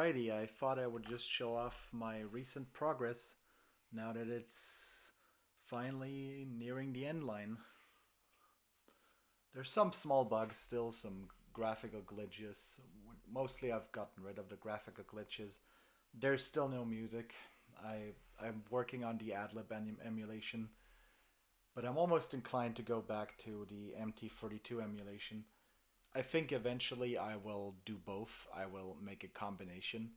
Alrighty, I thought I would just show off my recent progress now that it's finally nearing the end line. There's some small bugs still, some graphical glitches. Mostly I've gotten rid of the graphical glitches. There's still no music. I'm working on the AdLib emulation, but I'm almost inclined to go back to the MT32 emulation. I think eventually I will do both. I will make a combination,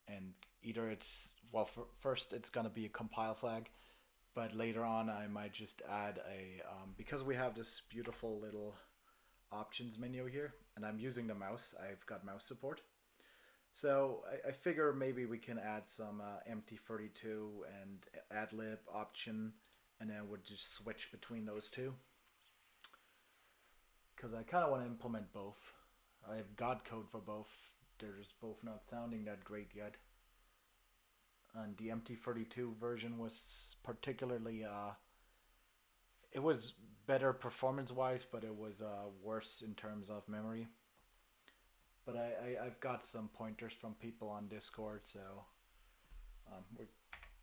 and either it's well, first it's gonna be a compile flag, but later on I might just add a because we have this beautiful little options menu here, and I'm using the mouse. I've got mouse support, so I figure maybe we can add some MT32 and AdLib option, and then we'll just switch between those two. Because I kind of want to implement both. I have God code for both. They're just both not sounding that great yet. And the MT32 version was particularly, it was better performance-wise, but it was worse in terms of memory. But I've got some pointers from people on Discord, so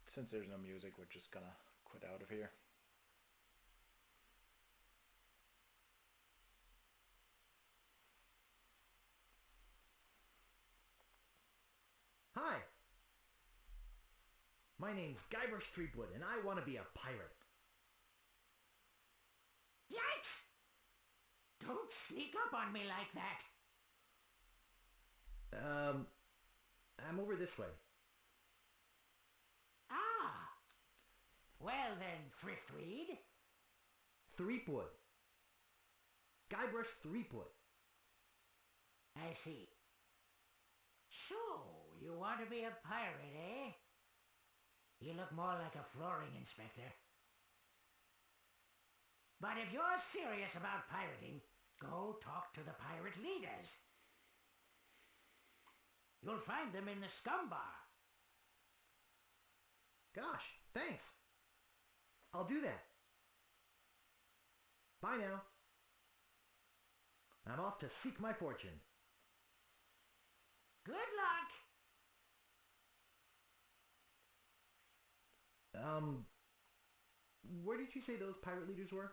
since there's no music, we're just gonna quit out of here. Hi, my name's Guybrush Threepwood, and I want to be a pirate. Yikes! Don't sneak up on me like that. I'm over this way. Ah. Well then, Thriftweed. Threepwood. Guybrush Threepwood. I see. So, you want to be a pirate, eh? You look more like a flooring inspector. But if you're serious about pirating, go talk to the pirate leaders. You'll find them in the SCUMM bar. Gosh, thanks. I'll do that. Bye now. I'm off to seek my fortune. Good luck. Where did you say those pirate leaders were?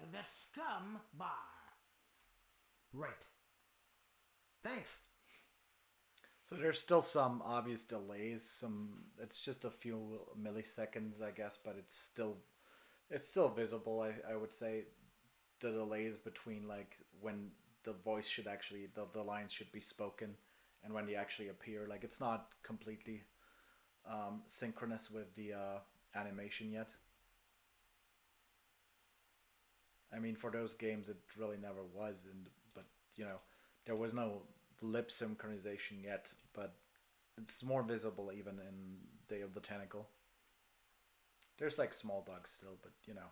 The SCUMM bar. Right. Thanks. So there's still some obvious delays. It's just a few milliseconds, I guess, but it's still visible. I would say the delays between like when the voice should actually the lines should be spoken and when they actually appear. Like it's not completely synchronous with the animation yet. I mean, for those games, it really never was, but you know, there was no lip synchronization yet, but it's more visible even in Day of the Tentacle. There's like small bugs still, but you know.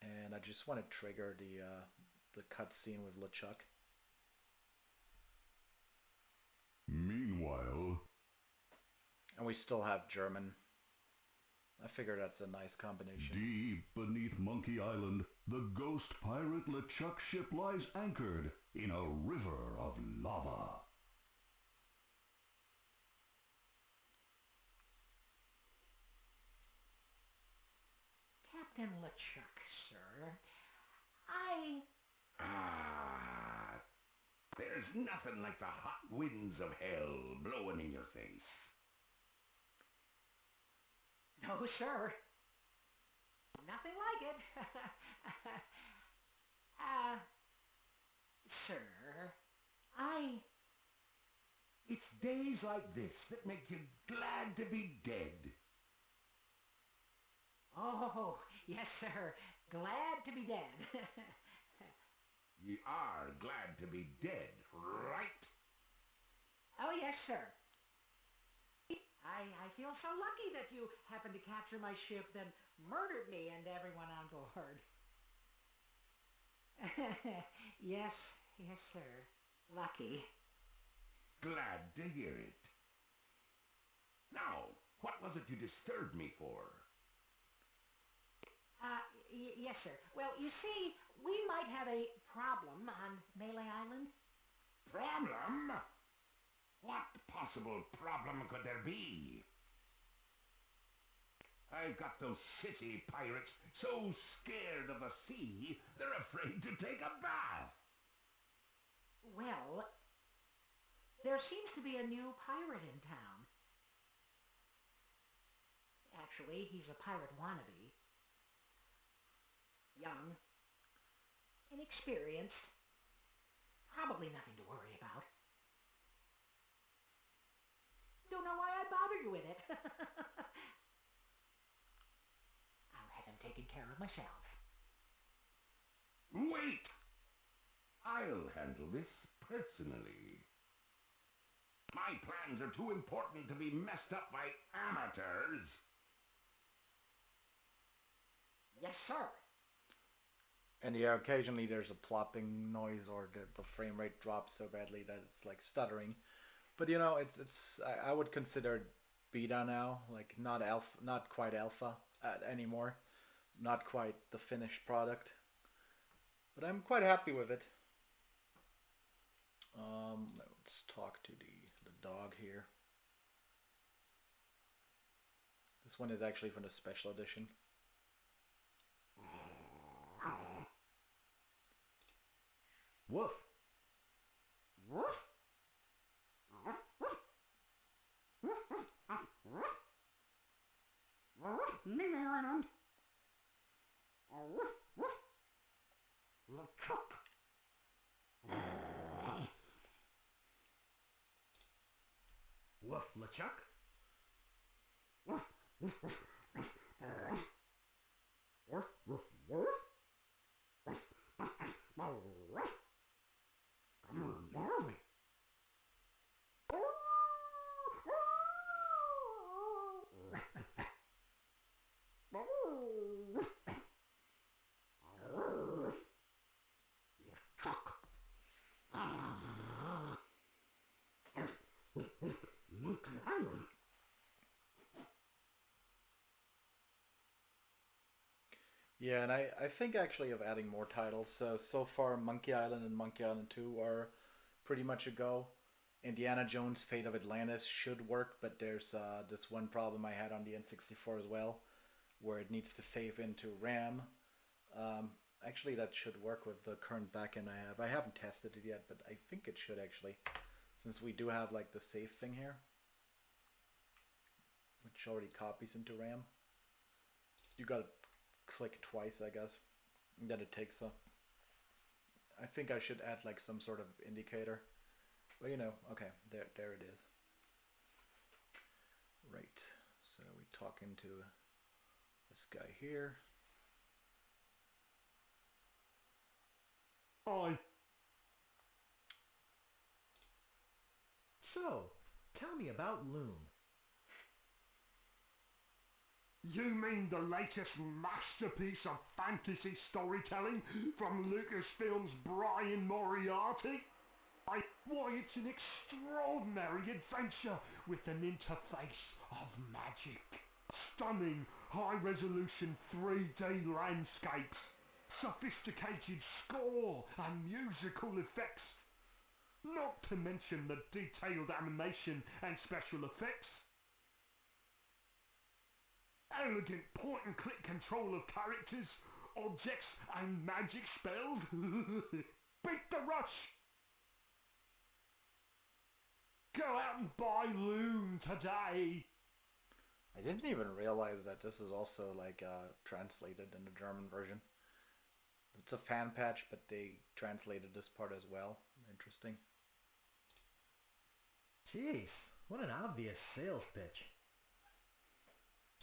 And I just want to trigger the cutscene with LeChuck. Meanwhile, And we still have German. I figure that's a nice combination. deep beneath Monkey Island, the ghost pirate LeChuck ship lies anchored in a river of lava. Captain LeChuck, sir. Ah, there's nothing like the hot winds of hell blowing in your face. No, sir. Nothing like it. Sir, It's days like this that make you glad to be dead. Oh, yes, sir. Glad to be dead. You are glad to be dead, right? Oh, yes, sir. I feel so lucky that you happened to capture my ship, then murdered me and everyone on board. Yes, sir. Lucky. Glad to hear it. Now, what was it you disturbed me for? Yes, sir. Well, you see, we might have a problem on Melee Island. Problem? What possible problem could there be? I've got those sissy pirates so scared of the sea, they're afraid to take a bath. Well, there seems to be a new pirate in town. Actually, he's a pirate wannabe. Young, inexperienced, probably nothing to worry about. Don't know why I bother you with it. I'll have him taken care of myself. Wait! I'll handle this personally. My plans are too important to be messed up by amateurs. Yes, sir. And yeah, occasionally there's a plopping noise or the frame rate drops so badly that it's like stuttering. But you know, it's I would consider it beta now, like not alpha, not quite alpha anymore, not quite the finished product. But I'm quite happy with it. Let's talk to the dog here. This one is actually from the special edition. Woof. Woof. Island. LeChuck. Woof, LeChuck. Yeah, and I think actually of adding more titles. So far, Monkey Island and Monkey Island 2 are pretty much a go. Indiana Jones Fate of Atlantis should work, but there's this one problem I had on the N64 as well, where it needs to save into RAM. Actually, that should work with the current backend I have. I haven't tested it yet, but I think it should actually, since we do have like the save thing here, which already copies into RAM. You gotta click twice, I guess, and then it takes a... I think I should add like some sort of indicator, but you know, okay, there it is. Right, so we talking to this guy here. Oi. So, tell me about Loom. You mean the latest masterpiece of fantasy storytelling from Lucasfilm's Brian Moriarty? Why, it's an extraordinary adventure with an interface of magic. Stunning, high-resolution 3D landscapes, sophisticated score and musical effects. Not to mention the detailed animation and special effects. Elegant point-and-click control of characters, objects and magic spells. Beat the rush! Go out and buy Loom today! I didn't even realize that this is also like translated in the German version. It's a fan patch, but they translated this part as well. Interesting. Jeez, what an obvious sales pitch.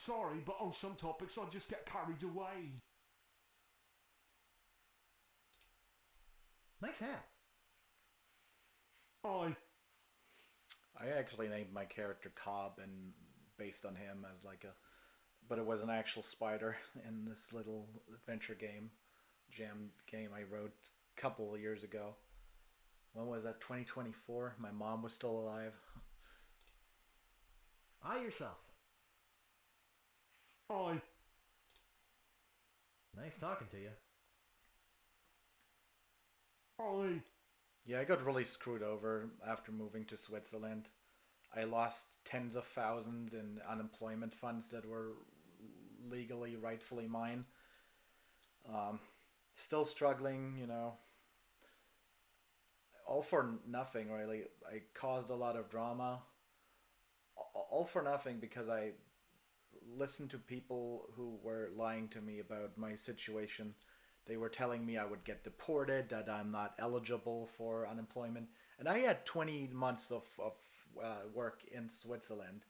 Sorry, but on some topics I just get carried away. Nice hat. I actually named my character Cobb and based on him as like a, but it was an actual spider in this little adventure game, jam game I wrote a couple of years ago. When was that? 2024? My mom was still alive. Eye yourself. Nice talking to you. Oi. Yeah, I got really screwed over after moving to Switzerland. I lost tens of thousands in unemployment funds that were legally, rightfully mine. Um, Still struggling, you know. All for nothing, really. I caused a lot of drama. All for nothing because I listened to people who were lying to me about my situation. They were telling me I would get deported, that I'm not eligible for unemployment. And I had 20 months of work in Switzerland.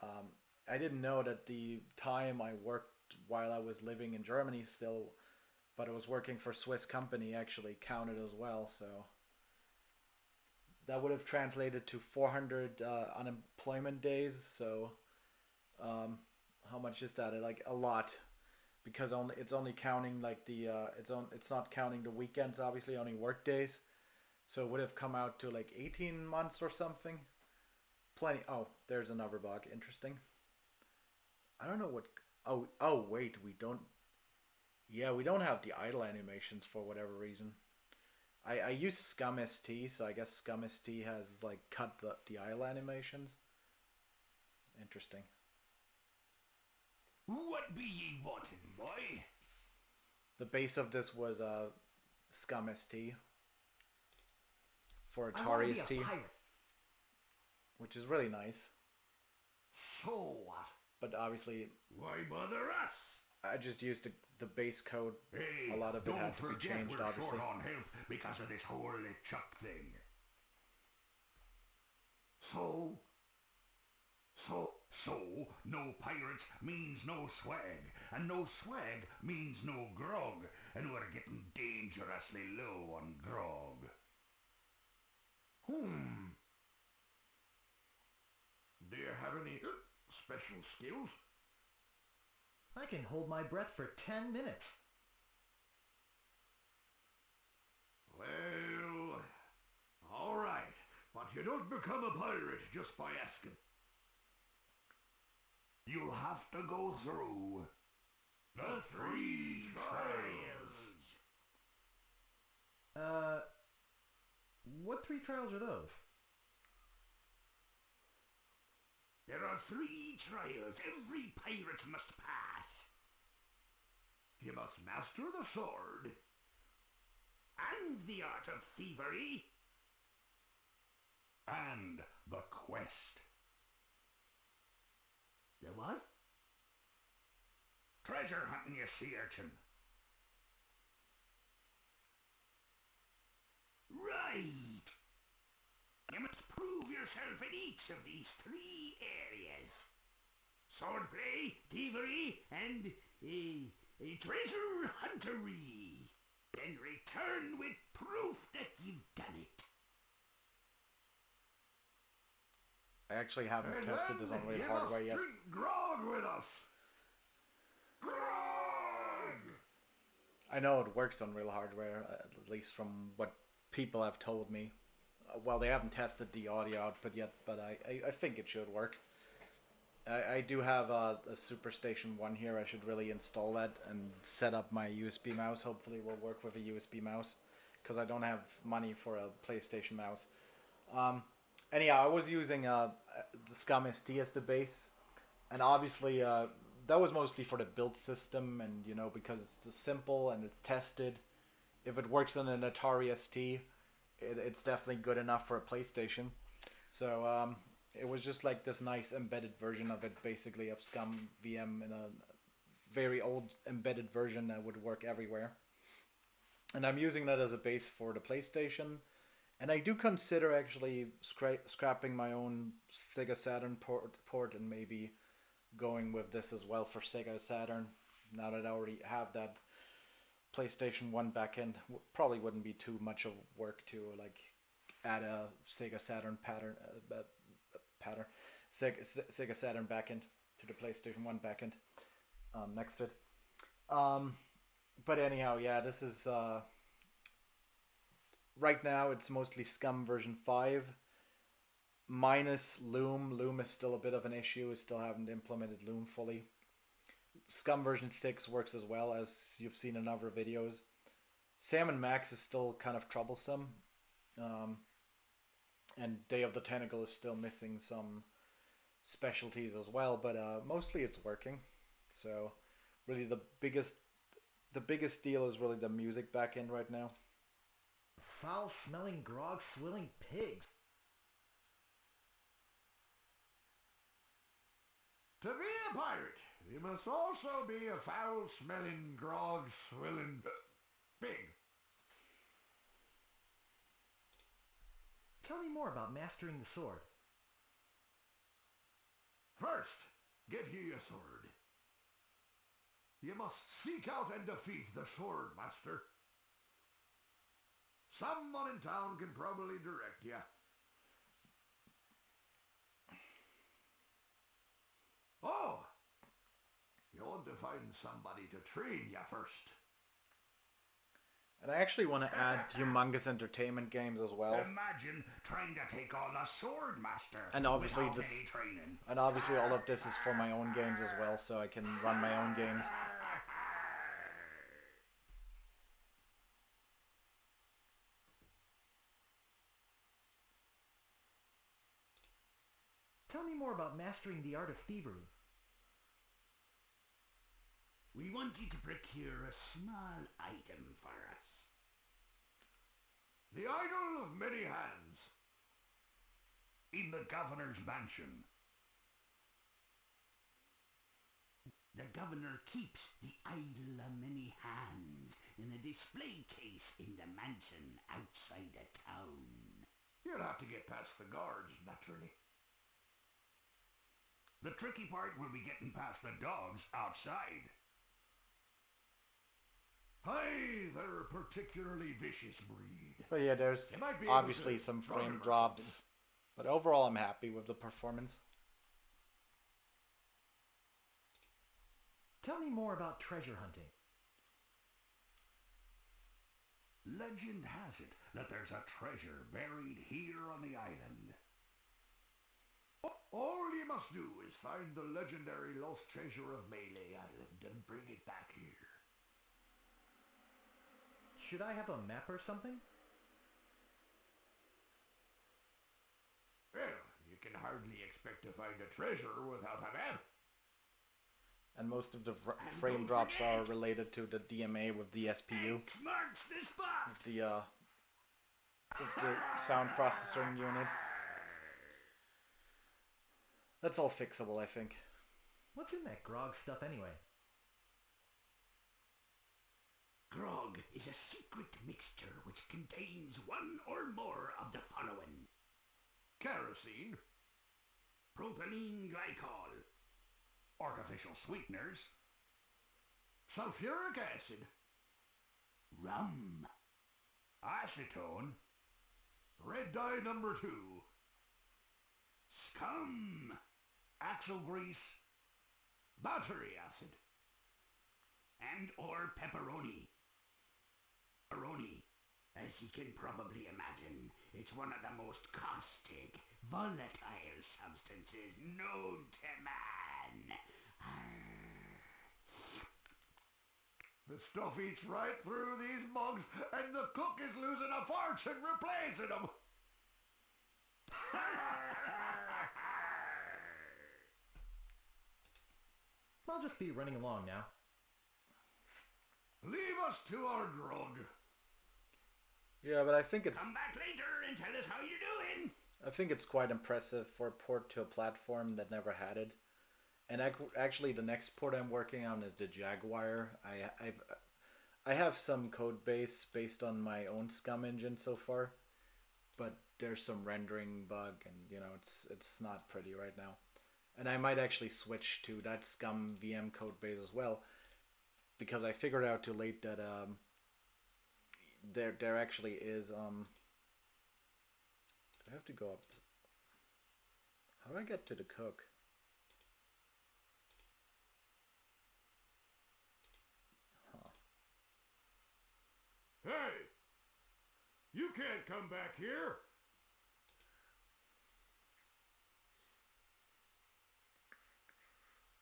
Um, I didn't know that the time I worked while I was living in Germany still, but I was working for a Swiss company actually counted as well. So that would have translated to 400 unemployment days. So um, how much is that? Like a lot, because it's only counting like the it's not counting the weekends, obviously, only work days. So it would have come out to like 18 months or something. Plenty. Oh, there's another bug. Interesting. I don't know what. Oh wait, we don't. Yeah, we don't have the idle animations for whatever reason. I use SCUMM ST, so I guess SCUMM ST has like cut the idle animations. Interesting. What be ye wanting, boy? The base of this was SCUMM ST for I want to Atari be a ST, pirate. which is really nice. So what? But obviously, Why bother us? I just used the base code. Hey, A lot of it don't had to be forget changed, we're obviously. short on help because of this whole Chuck thing. So, no pirates means no swag, and no swag means no grog, and we're getting dangerously low on grog. Do you have any special skills? I can hold my breath for 10 minutes. Well, all right, but you don't become a pirate just by asking. You'll have to go through the 3 trials. What 3 trials are those? There are 3 trials every pirate must pass. You must master the sword, and the art of thievery, and the quest. The what? Treasure hunting, you sea urchin. Right. You must prove yourself in each of these 3 areas. Swordplay, thievery, and treasure huntery. Then return with proof that you've done it. I actually haven't tested this on real hardware yet. Drink grog with us. Grog! I know it works on real hardware, at least from what people have told me. Well, they haven't tested the audio output yet, but I think it should work. I do have a Superstation 1 here. I should really install that and set up my USB mouse. Hopefully it will work with a USB mouse, because I don't have money for a PlayStation mouse. Anyhow, I was using the SCUMM ST as the base, and obviously that was mostly for the build system, and you know, because it's simple and it's tested. If it works on an Atari ST, it's definitely good enough for a PlayStation. So it was just like this nice embedded version of it, basically, of SCUMM VM in a very old embedded version that would work everywhere. And I'm using that as a base for the PlayStation. And I do consider actually scrapping my own Sega Saturn port and maybe going with this as well for Sega Saturn, now that I already have that PlayStation 1 backend. Probably wouldn't be too much of work to like add a Sega Saturn Sega Saturn backend to the PlayStation 1 backend next to it. But anyhow, yeah, this is right now it's mostly SCUMM version 5 minus Loom. Loom is still a bit of an issue. We still haven't implemented Loom fully. SCUMM version 6 works as well, as you've seen in other videos. Salmon Max is still kind of troublesome. And Day of the Tentacle is still missing some specialties as well, but mostly it's working. So really the biggest deal is really the music back end right now. Foul-smelling, grog-swilling pigs. To be a pirate, you must also be a foul-smelling, grog-swilling pig. Tell me more about mastering the sword. First, get ye a sword. You must seek out and defeat the sword master. Someone in town can probably direct you. Oh! You want to find somebody to train you first. And I actually want to add humongous entertainment games as well. Imagine trying to take on a sword master And obviously without this, any training. and obviously all of this is for my own games as well, so I can run my own games. Tell me more about mastering the art of thievery. We want you to procure a small item for us. The idol of many hands. In the governor's mansion. The governor keeps the idol of many hands in a display case in the mansion outside the town. You'll have to get past the guards, naturally. The tricky part will be getting past the dogs outside. Hi, they're a particularly vicious breed. But yeah, there's You might be able obviously to some run frame around drops, but overall I'm happy with the performance. Tell me more about treasure hunting. Legend has it that there's a treasure buried here on the island. All you must do is find the legendary lost treasure of Melee Island and bring it back here. Should I have a map or something? Well, you can hardly expect to find a treasure without a map. And most of the And frame don't drops are forget, related to the DMA with the SPU, X marks the spot. with the sound processing unit. That's all fixable, I think. What's in that grog stuff anyway? Grog is a secret mixture which contains one or more of the following. Kerosene, propylene glycol, artificial sweeteners, sulfuric acid, rum, acetone, red dye number 2, scum, axle grease, battery acid, and or pepperoni. Pepperoni, as you can probably imagine, it's one of the most caustic, volatile substances known to man. The stuff eats right through these mugs, and the cook is losing a fortune replacing them. I'll just be running along now. Leave us to our grog. Yeah, but I think it's Come back later and tell us how you're doing. I think it's quite impressive for a port to a platform that never had it. And actually, the next port I'm working on is the Jaguar. I have some code base based on my own SCUMM engine so far, but there's some rendering bug, and you know it's not pretty right now. And I might actually switch to that SCUMM VM code base as well, because I figured out too late that there actually is do I have to go up? How do I get to the cook? Hey! You can't come back here!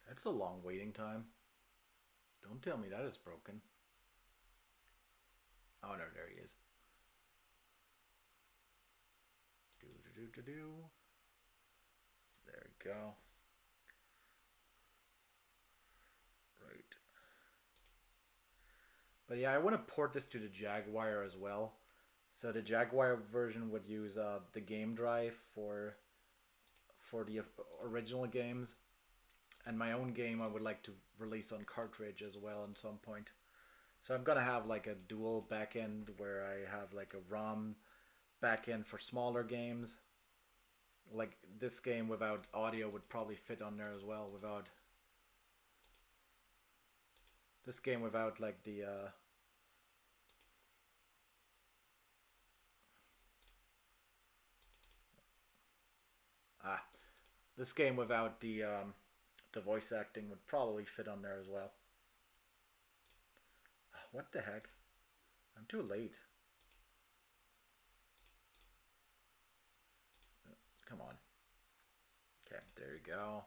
That's a long waiting time. Don't tell me that is broken. Oh no, there he is. Do. There we go. Right. But yeah, I want to port this to the Jaguar as well. So the Jaguar version would use the game drive for the original games, and my own game I would like to release on cartridge as well at some point. So I'm gonna have like a dual backend where I have like a ROM backend for smaller games. Like this game without audio would probably fit on there as well. Without this game without like the this game without the voice acting would probably fit on there as well. What the heck? I'm too late. Come on. Okay, there you go.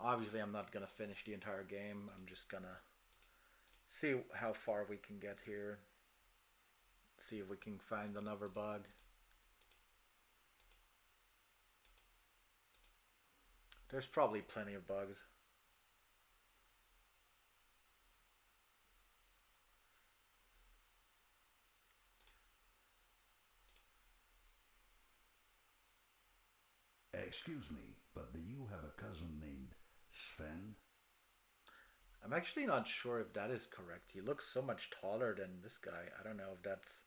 Obviously, I'm not gonna finish the entire game. I'm just gonna see how far we can get here. See if we can find another bug. There's probably plenty of bugs. Excuse me, but do you have a cousin named Sven? I'm actually not sure if that is correct. He looks so much taller than this guy. I don't know if that's...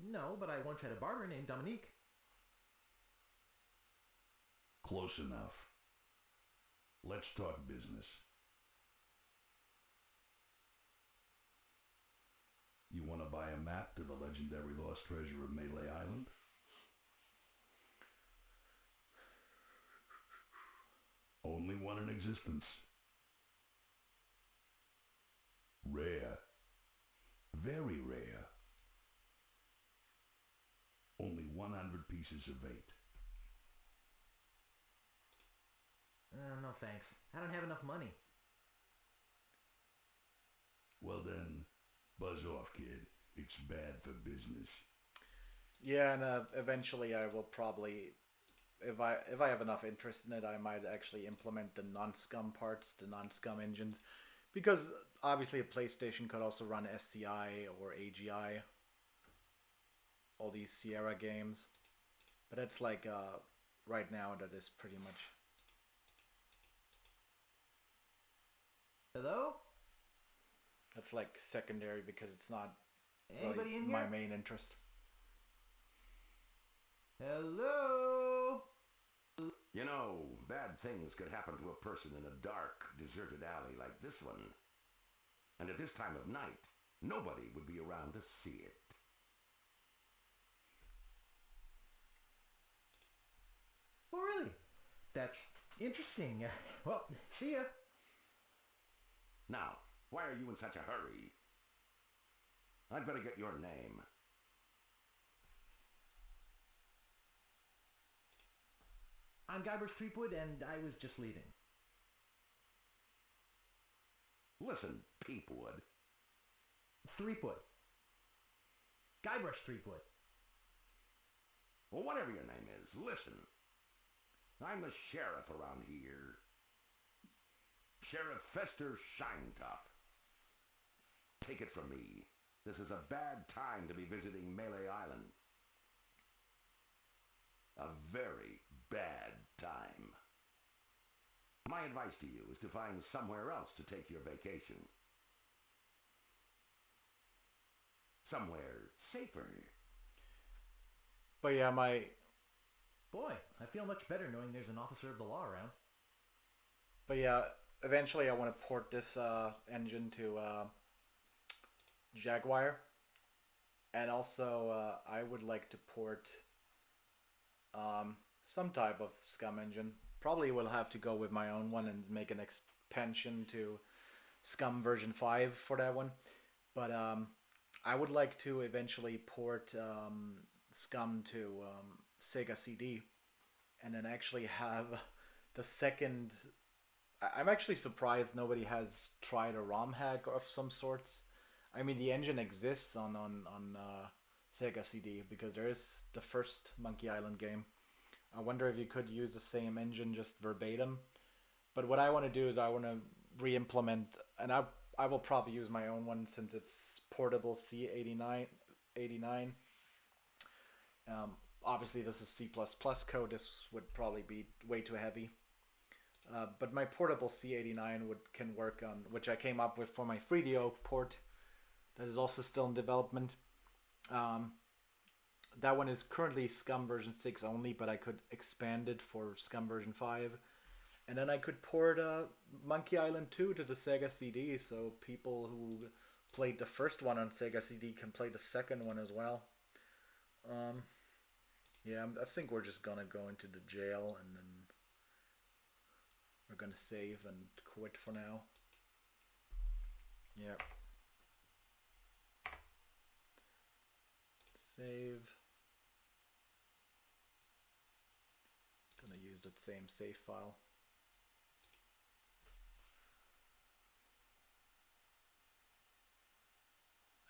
No, but I once had a barber named Dominique. Close enough. Let's talk business. You want to buy a map to the legendary lost treasure of Melee Island? Only one in existence. Rare. Very rare. Only 100 pieces of 8. No thanks. I don't have enough money. Well then, buzz off, kid. It's bad for business. Yeah, and eventually I will probably, if I have enough interest in it, I might actually implement the non-SCUMM parts, the non-SCUMM engines, because obviously a PlayStation could also run SCI or AGI, all these Sierra games, but it's like right now that is pretty much. Hello? That's like secondary because it's not Anybody really in here? my main interest. Hello? You know, bad things could happen to a person in a dark, deserted alley like this one. And at this time of night, nobody would be around to see it. Oh, really? That's interesting. Well, see ya. Now, why are you in such a hurry? I'd better get your name. I'm Guybrush Threepwood, and I was just leaving. Listen, Peepwood. Threepwood. Guybrush Threepwood. Well, whatever your name is, listen. I'm the sheriff around here. Sheriff Fester Shinetop. Take it from me. This is a bad time to be visiting Melee Island. A very bad time. My advice to you is to find somewhere else to take your vacation. Somewhere safer. But yeah, Boy, I feel much better knowing there's an officer of the law around. But yeah, eventually I want to port this engine to Jaguar, and also I would like to port some type of SCUMM engine. Probably will have to go with my own one and make an expansion to SCUMM version 5 for that one. But I would like to eventually port SCUMM to Sega CD, and then actually have the second. I'm actually surprised nobody has tried a ROM hack of some sorts. I mean, the engine exists on Sega CD because there is the first Monkey Island game. I wonder if you could use the same engine just verbatim. But what I want to do is I want to re-implement, and I will probably use my own one since it's portable C89. Obviously, this is C++ code. This would probably be way too heavy. But my portable C89 can work on, which I came up with for my 3DO port. That is also still in development. That one is currently SCUMM version 6 only, but I could expand it for SCUMM version 5. And then I could port Monkey Island 2 to the Sega CD, so people who played the first one on Sega CD can play the second one as well. Yeah, I think we're just gonna go into the jail and then we're gonna save and quit for now. Yep. Save. Gonna use that same save file.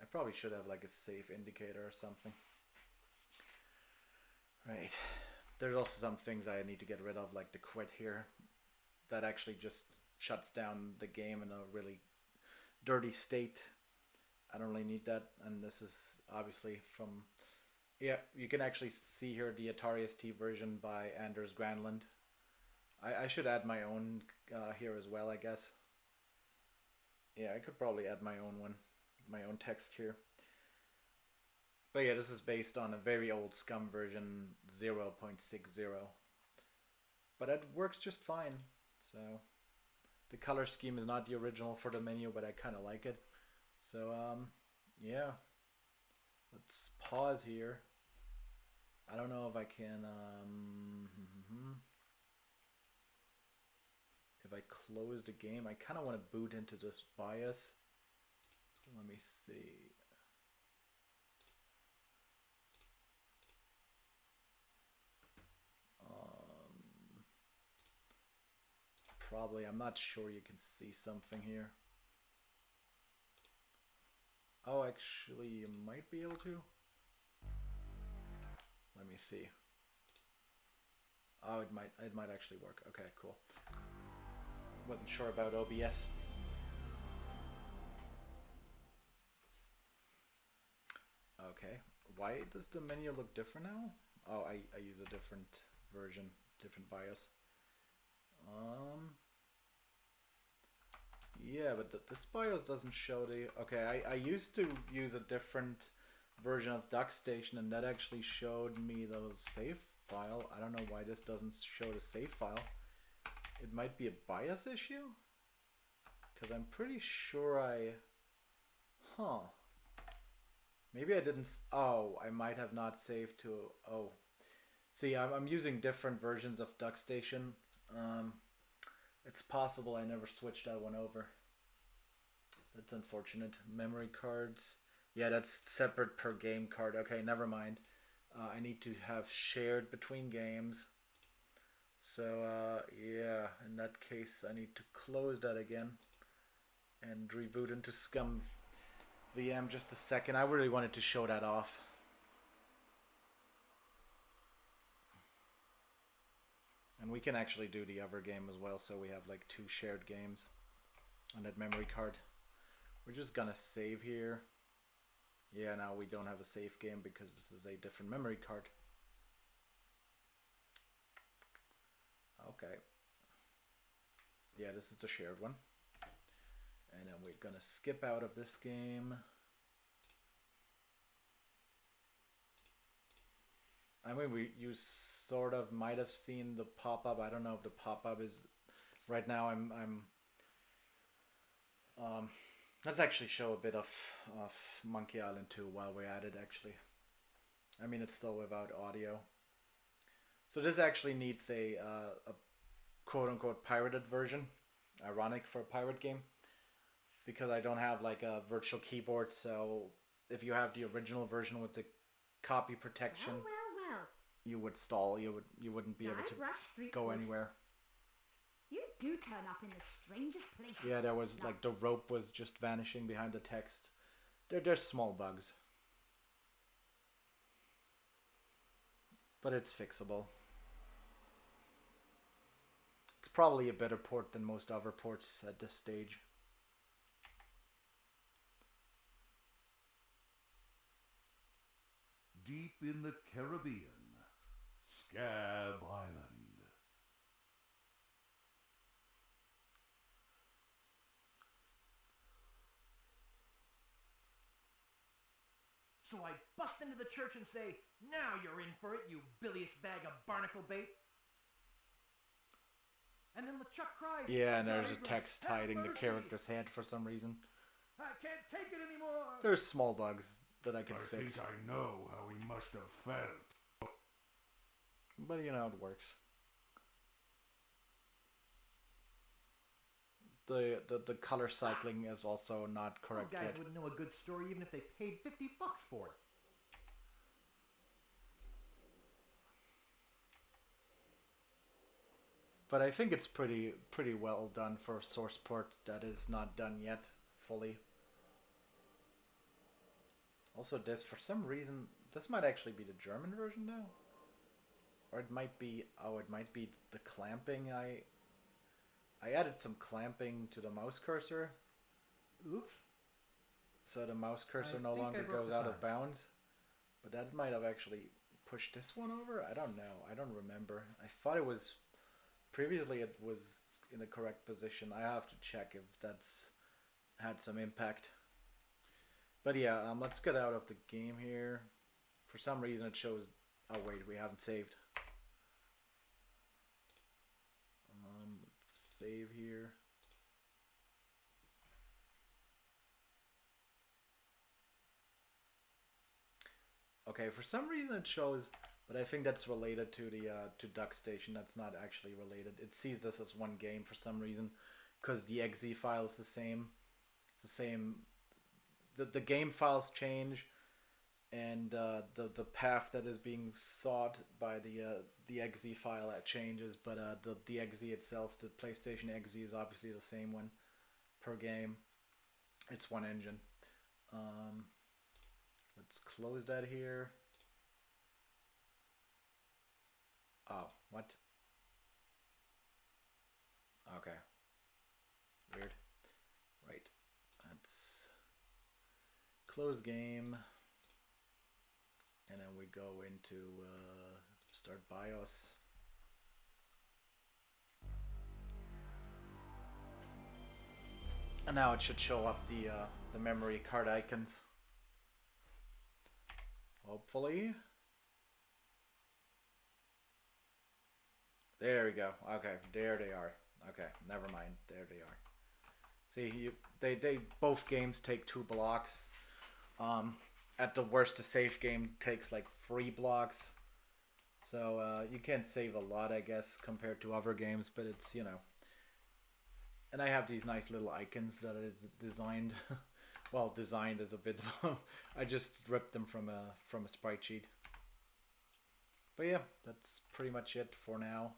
I probably should have like a save indicator or something. Right. There's also some things I need to get rid of, like the quit here. That actually just shuts down the game in a really dirty state. I don't really need that. And this is obviously from... Yeah, you can actually see here the Atari ST version by Anders Granlund. I should add my own here as well, I guess. Yeah, I could probably add my own one. My own text here. But yeah, this is based on a very old SCUMM version 0.60. But it works just fine. So the color scheme is not the original for the menu, but I kind of like it. So yeah, let's pause here. I don't know if I can if I close the game. I kind of want to boot into this BIOS. Let me see. Probably, I'm not sure you can see something here. Oh, actually, you might be able to. Let me see. Oh, it might actually work. Okay, cool. Wasn't sure about OBS. Okay, why does the menu look different now? Oh, I use a different version, different BIOS. Yeah, but this BIOS doesn't show the... Okay, I used to use a different version of DuckStation, and that actually showed me the save file. I don't know why this doesn't show the save file. It might be a BIOS issue? Because I'm pretty sure I... Huh. Maybe I didn't... Oh, I might have not saved to... Oh. See, I'm using different versions of DuckStation. It's possible I never switched that one over. That's unfortunate. Memory cards. Yeah, that's separate per game card. Okay, never mind. I need to have shared between games. So, yeah, in that case, I need to close that again and reboot into SCUMM VM just a second. I really wanted to show that off. And we can actually do the other game as well, so we have like 2 shared games on that memory card. We're just gonna save here. Yeah, now we don't have a save game because this is a different memory card. Okay. Yeah, this is the shared one. And then we're gonna skip out of this game. I mean, you sort of might have seen the pop-up. I don't know if the pop-up is... Right now let's actually show a bit of Monkey Island 2 while we're at it, actually. I mean, it's still without audio. So this actually needs a quote-unquote pirated version. Ironic for a pirate game. Because I don't have like a virtual keyboard, so if you have the original version with the copy protection, Well. you would stall. You wouldn't be able Night to Rush Street go was- anywhere. You do turn up in the strangest places. Yeah, there was like the rope was just vanishing behind the text. They're small bugs, but it's fixable. It's probably a better port than most other ports at this stage. Deep in the Caribbean, Scab Island. So I bust into the church and say, "Now you're in for it, you bilious bag of barnacle bait." And then LeChuck cries, Yeah, and there's a "God, text have hiding the mercy. character's head for some reason. I can't take it anymore." There's small bugs that I can I fix, think I know how he must have felt. but you know how it works. The color cycling is also not Those correct guys yet. wouldn't know a good story even if they paid $50 for it. But I think it's pretty well done for a source port that is not done yet fully. Also, this for some reason this might actually be the German version now, or it might be the clamping. I added some clamping to the mouse cursor, Oops. so the mouse cursor I no think I longer broke goes the out of sign. bounds. But that might have actually pushed this one over. I don't know. I don't remember. I thought it was previously it was in the correct position. I have to check if that's had some impact. But yeah, let's get out of the game here. For some reason it shows... Oh wait, we haven't saved. Let's save here. Okay, for some reason it shows, but I think that's related to the to Duck Station. That's not actually related. It sees this as one game for some reason, because the exe file is the same. It's the same. The game files change, and the path that is being sought by the exe file changes, but the exe itself, the PlayStation exe, is obviously the same one per game. It's one engine. Let's close that here. Oh, what? Okay. Weird. Right. Let's close game. And then we go into start BIOS. And now it should show up the memory card icons. Hopefully. There we go. Okay, there they are. Okay, never mind. There they are. See, they both games take 2 blocks. At the worst, the save game takes like 3 blocks. So you can't save a lot, I guess, compared to other games. But it's, you know. And I have these nice little icons that is designed. Well, designed is a bit. I just ripped them from a sprite sheet. But yeah, that's pretty much it for now.